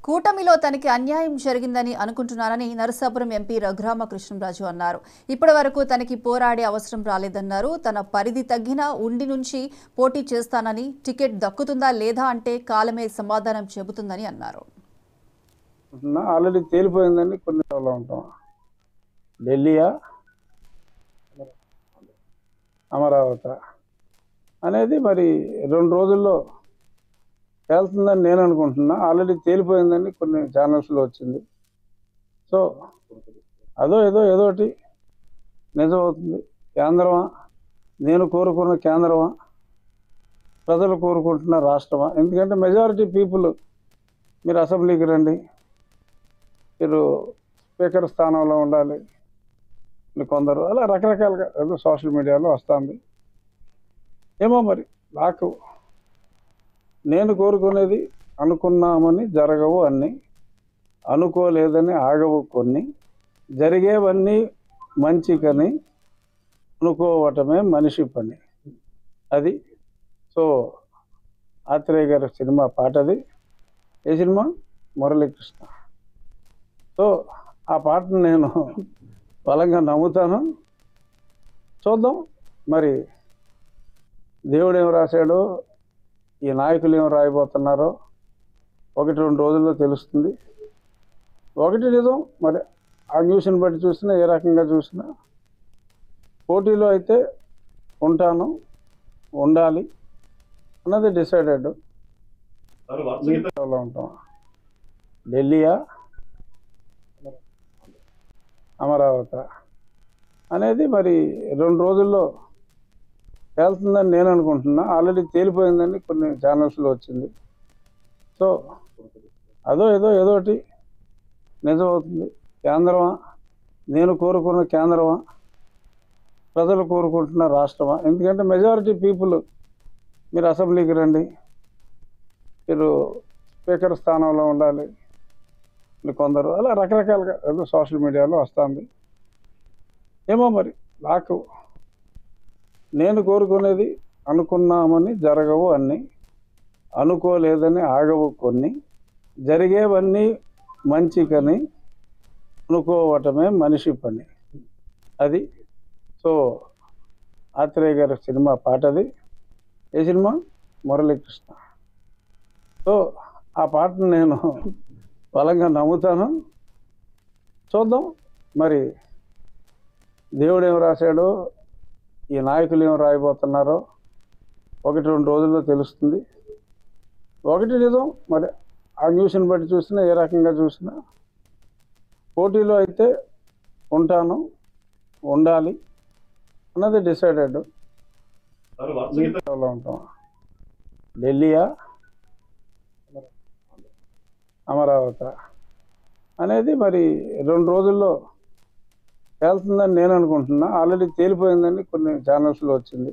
కూటమిలో తనకి అన్యాయం జరిగిందని అనుకుంటున్నారని నరసాపురం ఎంపీ రఘురామకృష్ణంరాజు అన్నారు. ఇప్పటివరకు తనకి పోరాడే అవసరం రాలేదన్నారు. తన పరిధి తగ్గిన ఉండి నుంచి పోటీ చేస్తానని, టికెట్ దక్కుతుందా లేదా అంటే కాలమే సమాధానం చెబుతుందని అన్నారు. ఆల్రెడీ తేలిపోయిందని కొన్ని రోజులు ఉంటాం. ఢిల్లీయా అమరావతి అనేది మరి 2 రోజుల్లో వెళ్తుందని నేను అనుకుంటున్నా. ఆల్రెడీ తేలిపోయిందని కొన్ని ఛానల్స్లో వచ్చింది. సో ఏదోటి నిజం అవుతుంది. కేంద్రమా, నేను కోరుకున్న కేంద్రమా, ప్రజలు కోరుకుంటున్న రాష్ట్రమా? ఎందుకంటే మెజారిటీ పీపుల్ మీరు అసెంబ్లీకి రండి, మీరు స్పీకర్ స్థానంలో ఉండాలి, కొందరు అలా రకరకాలుగా ఏదో సోషల్ మీడియాలో వస్తుంది. ఏమో మరి నాకు నేను కోరుకునేది అనుకున్నామని జరగవు అన్నీ, అనుకోలేదని ఆగవు కొన్ని, జరిగేవన్నీ మంచికని అనుకోవటమే మనిషి పని. అది సో ఆత్రేయ గారి సినిమా పాటది. ఏ సినిమా? మురళీకృష్ణ. సో ఆ పాటను నేను బలంగా నమ్ముతాను. చూద్దాం మరి దేవుడు ఏం రాశాడో, ఈ నాయకులు ఏం రాయబోతున్నారో 1-2 రోజుల్లో తెలుస్తుంది. ఒకటి నిజం, మరి ఆ న్యూస్ని బట్టి చూసినా, ఏ రకంగా చూసినా పోటీలో అయితే ఉంటాను, ఉండాలి అన్నది డిసైడెడ్. ఉంటాం. ఢిల్లీయా అమరావతి అనేది మరి 2 రోజుల్లో వెళ్తుందని నేను అనుకుంటున్నా. ఆల్రెడీ తేలిపోయిందని కొన్ని ఛానల్స్లో వచ్చింది. సో ఏదోటి నిజం అవుతుంది. కేంద్రమా, నేను కోరుకున్న కేంద్రమా, ప్రజలు కోరుకుంటున్న రాష్ట్రమా? ఎందుకంటే మెజారిటీ పీపుల్ మీరు అసెంబ్లీకి రండి, మీరు స్పీకర్ స్థానంలో ఉండాలి, కొందరు అలా రకరకాలుగా ఏదో సోషల్ మీడియాలో వస్తుంది. ఏమో మరి నాకు నేను కోరుకునేది అనుకున్నామని జరగవు అన్నీ, అనుకోలేదని ఆగవు కొన్ని, జరిగేవన్నీ మంచికని అనుకోవటమే మనిషి పని. అది సో ఆత్రేయ గారి సినిమా పాటది. ఏ సినిమా? మురళీకృష్ణ. సో ఆ పాటను నేను బలంగా నమ్ముతాను. చూద్దాం మరి దేవుడు ఏం రాశాడో, ఈ నాయకులు ఏం రాయబోతున్నారో 1-2 రోజుల్లో తెలుస్తుంది. ఒకటి నిజం, మరి ఆ న్యూస్ని బట్టి చూసినా, ఏ రకంగా చూసినా పోటీలో అయితే ఉంటాను, ఉండాలి అన్నది డిసైడెడ్. ఉంటాం. ఢిల్లీయా అమరావతి అనేది మరి 2 రోజుల్లో వెళ్తుందని నేను అనుకుంటున్నా. ఆల్రెడీ తేలిపోయిందని కొన్ని ఛానల్స్లో వచ్చింది.